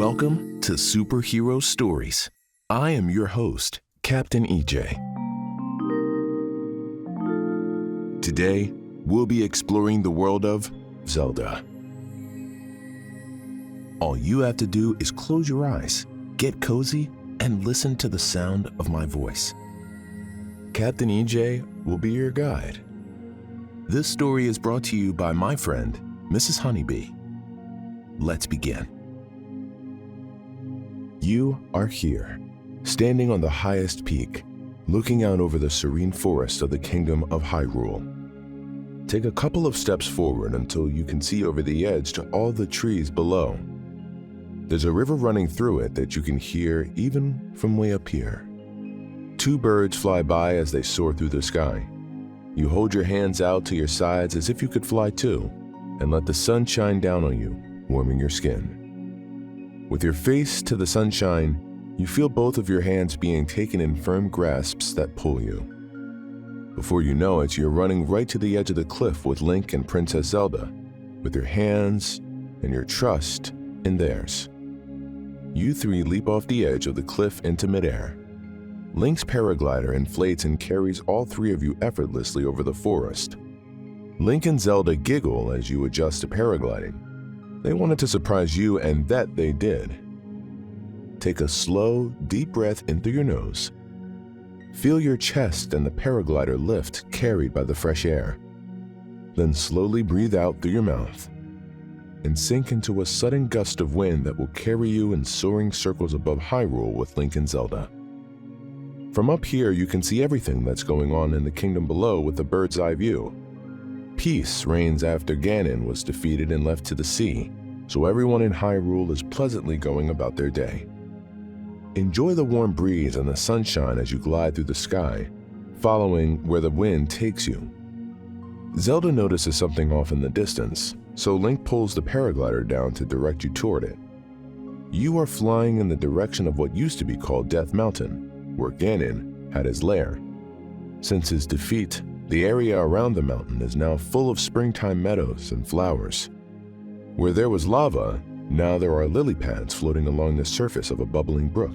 Welcome to Superhero Stories. I am your host, Captain EJ. Today, we'll be exploring the world of Zelda. All you have to do is close your eyes, get cozy, and listen to the sound of my voice. Captain EJ will be your guide. This story is brought to you by my friend, Mrs. Honeybee. Let's begin. You are here, standing on the highest peak, looking out over the serene forest of the kingdom of Hyrule. Take a couple of steps forward until you can see over the edge to all the trees below. There's a river running through it that you can hear even from way up here. Two birds fly by as they soar through the sky. You hold your hands out to your sides as if you could fly too, and let the sun shine down on you, warming your skin. With your face to the sunshine, you feel both of your hands being taken in firm grasps that pull you. Before you know it, you're running right to the edge of the cliff with Link and Princess Zelda, with your hands and your trust in theirs. You three leap off the edge of the cliff into midair. Link's paraglider inflates and carries all three of you effortlessly over the forest. Link and Zelda giggle as you adjust to paragliding. They wanted to surprise you, and that they did. Take a slow, deep breath in through your nose. Feel your chest and the paraglider lift, carried by the fresh air. Then slowly breathe out through your mouth and sink into a sudden gust of wind that will carry you in soaring circles above Hyrule with Link and Zelda. From up here, you can see everything that's going on in the kingdom below with a bird's eye view. Peace reigns after Ganon was defeated and left to the sea, so everyone in Hyrule is pleasantly going about their day. Enjoy the warm breeze and the sunshine as you glide through the sky, following where the wind takes you. Zelda notices something off in the distance, so Link pulls the paraglider down to direct you toward it. You are flying in the direction of what used to be called Death Mountain, where Ganon had his lair. Since his defeat, the area around the mountain is now full of springtime meadows and flowers. Where there was lava, now there are lily pads floating along the surface of a bubbling brook.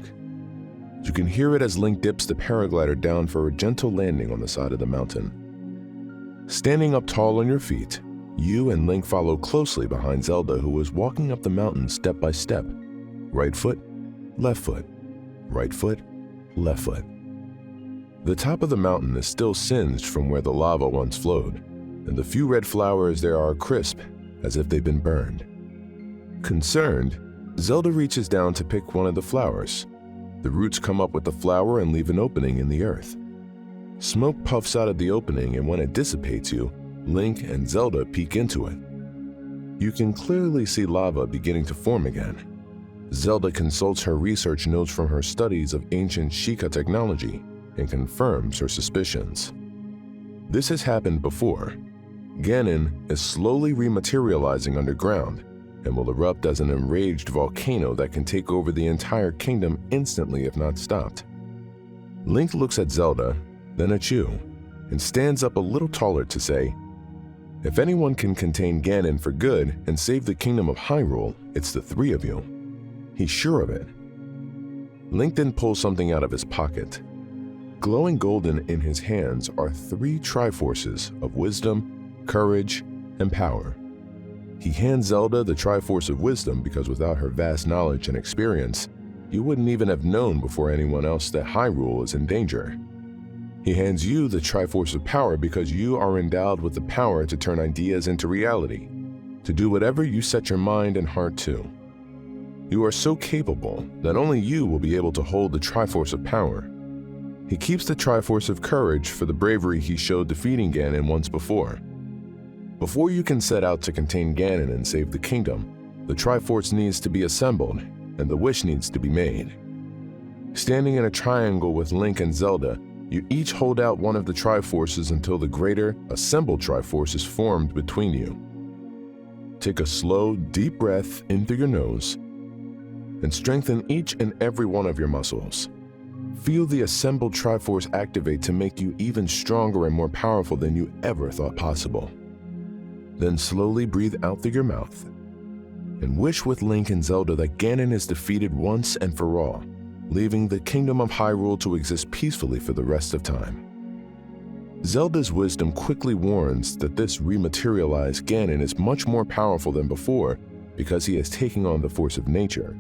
You can hear it as Link dips the paraglider down for a gentle landing on the side of the mountain. Standing up tall on your feet, you and Link follow closely behind Zelda, who is walking up the mountain step by step. Right foot, left foot, right foot, left foot. The top of the mountain is still singed from where the lava once flowed, and the few red flowers there are crisp, as if they've been burned. Concerned, Zelda reaches down to pick one of the flowers. The roots come up with the flower and leave an opening in the earth. Smoke puffs out of the opening, and when it dissipates, Link and Zelda peek into it. You can clearly see lava beginning to form again. Zelda consults her research notes from her studies of ancient Sheikah technology and confirms her suspicions. This has happened before. Ganon is slowly rematerializing underground and will erupt as an enraged volcano that can take over the entire kingdom instantly if not stopped. Link looks at Zelda, then at you, and stands up a little taller to say, "If anyone can contain Ganon for good and save the kingdom of Hyrule, it's the three of you." He's sure of it. Link then pulls something out of his pocket. Glowing golden in his hands are three Triforces of wisdom, courage, and power. He hands Zelda the Triforce of wisdom because without her vast knowledge and experience, you wouldn't even have known before anyone else that Hyrule is in danger. He hands you the Triforce of power because you are endowed with the power to turn ideas into reality, to do whatever you set your mind and heart to. You are so capable that only you will be able to hold the Triforce of power. He keeps the Triforce of courage for the bravery he showed defeating Ganon once before. Before you can set out to contain Ganon and save the kingdom, the Triforce needs to be assembled, and the wish needs to be made. Standing in a triangle with Link and Zelda, you each hold out one of the Triforces until the greater, assembled Triforce is formed between you. Take a slow, deep breath in through your nose, and strengthen each and every one of your muscles. Feel the assembled Triforce activate to make you even stronger and more powerful than you ever thought possible. Then slowly breathe out through your mouth and wish with Link and Zelda that Ganon is defeated once and for all, leaving the Kingdom of Hyrule to exist peacefully for the rest of time. Zelda's wisdom quickly warns that this rematerialized Ganon is much more powerful than before because he is taking on the force of nature.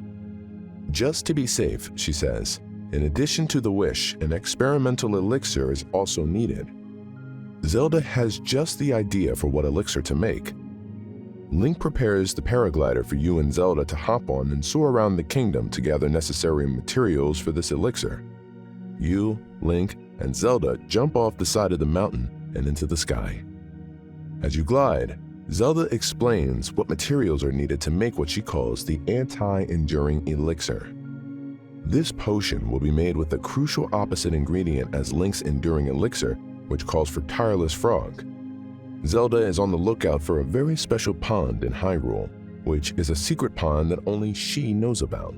Just to be safe, she says, in addition to the wish, an experimental elixir is also needed. Zelda has just the idea for what elixir to make. Link prepares the paraglider for you and Zelda to hop on and soar around the kingdom to gather necessary materials for this elixir. You, Link, and Zelda jump off the side of the mountain and into the sky. As you glide, Zelda explains what materials are needed to make what she calls the anti-enduring elixir. This potion will be made with the crucial opposite ingredient as Link's enduring elixir, which calls for tireless frog. Zelda is on the lookout for a very special pond in Hyrule, which is a secret pond that only she knows about.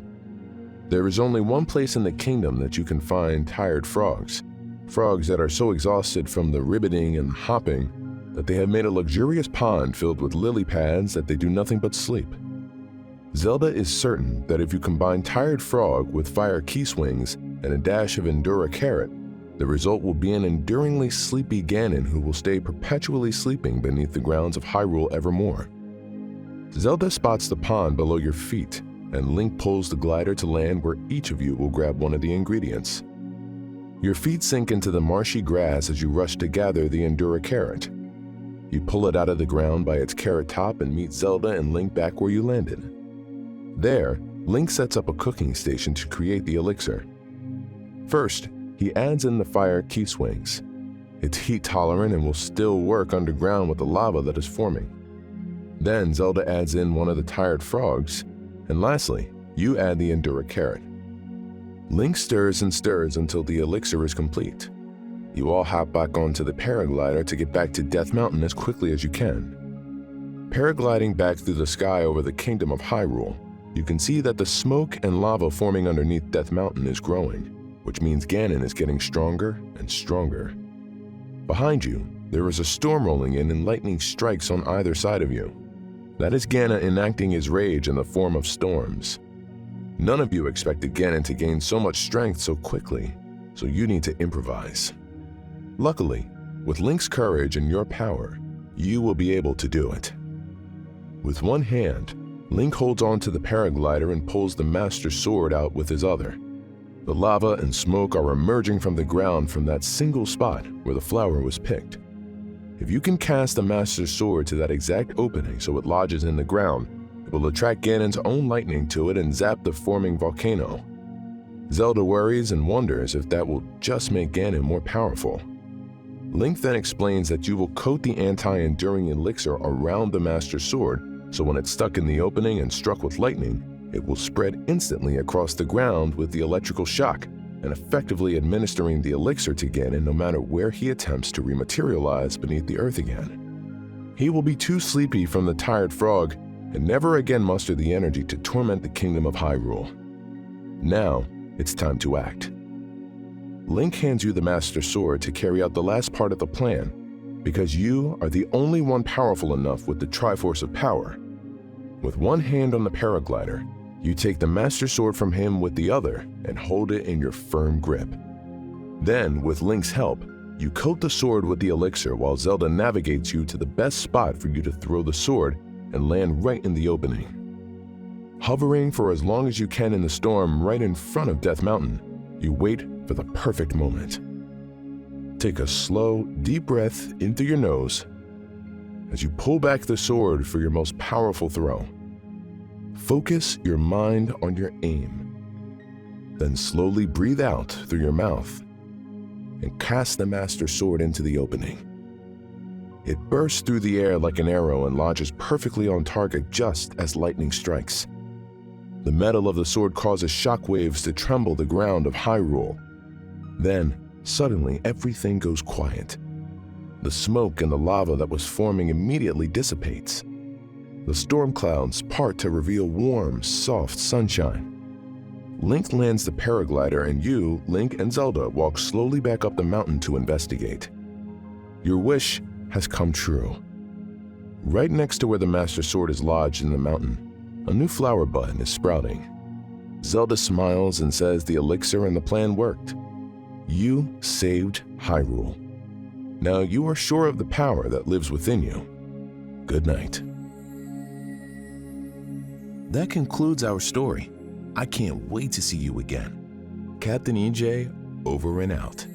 There is only one place in the kingdom that you can find tired frogs that are so exhausted from the ribbiting and hopping that they have made a luxurious pond filled with lily pads that they do nothing but sleep. Zelda is certain that if you combine tired frog with fire key swings and a dash of Endura carrot, the result will be an enduringly sleepy Ganon who will stay perpetually sleeping beneath the grounds of Hyrule evermore. Zelda spots the pond below your feet, and Link pulls the glider to land where each of you will grab one of the ingredients. Your feet sink into the marshy grass as you rush to gather the Endura carrot. You pull it out of the ground by its carrot top and meet Zelda and Link back where you landed. There, Link sets up a cooking station to create the elixir. First, he adds in the fire key swings. It's heat tolerant and will still work underground with the lava that is forming. Then Zelda adds in one of the tired frogs, and lastly, you add the Endura carrot. Link stirs and stirs until the elixir is complete. You all hop back onto the paraglider to get back to Death Mountain as quickly as you can. Paragliding back through the sky over the Kingdom of Hyrule, you can see that the smoke and lava forming underneath Death Mountain is growing, which means Ganon is getting stronger and stronger. Behind you, there is a storm rolling in and lightning strikes on either side of you. That is Ganon enacting his rage in the form of storms. None of you expected Ganon to gain so much strength so quickly, so you need to improvise. Luckily, with Link's courage and your power, you will be able to do it. With one hand, Link holds on to the paraglider and pulls the Master Sword out with his other. The lava and smoke are emerging from the ground from that single spot where the flower was picked. If you can cast the Master Sword to that exact opening so it lodges in the ground, it will attract Ganon's own lightning to it and zap the forming volcano. Zelda worries and wonders if that will just make Ganon more powerful. Link then explains that you will coat the anti-enduring elixir around the Master Sword, so when it's stuck in the opening and struck with lightning, it will spread instantly across the ground with the electrical shock and effectively administering the elixir to Ganon no matter where he attempts to rematerialize beneath the earth again. He will be too sleepy from the tired frog and never again muster the energy to torment the Kingdom of Hyrule. Now, it's time to act. Link hands you the Master Sword to carry out the last part of the plan, because you are the only one powerful enough with the Triforce of Power. With one hand on the paraglider, you take the Master Sword from him with the other and hold it in your firm grip. Then, with Link's help, you coat the sword with the elixir while Zelda navigates you to the best spot for you to throw the sword and land right in the opening. Hovering for as long as you can in the storm right in front of Death Mountain, you wait for the perfect moment. Take a slow, deep breath in through your nose as you pull back the sword for your most powerful throw. Focus your mind on your aim. Then slowly breathe out through your mouth and cast the Master Sword into the opening. It bursts through the air like an arrow and lodges perfectly on target just as lightning strikes. The metal of the sword causes shockwaves to tremble the ground of Hyrule. Then, suddenly, everything goes quiet. The smoke and the lava that was forming immediately dissipates. The storm clouds part to reveal warm, soft sunshine. Link lands the paraglider and you, Link and Zelda, walk slowly back up the mountain to investigate. Your wish has come true. Right next to where the Master Sword is lodged in the mountain, A new flower bud is sprouting. Zelda smiles and says the elixir and the plan worked. You saved Hyrule. Now you are sure of the power that lives within you. Good night. That concludes our story. I can't wait to see you again. Captain EJ, over and out.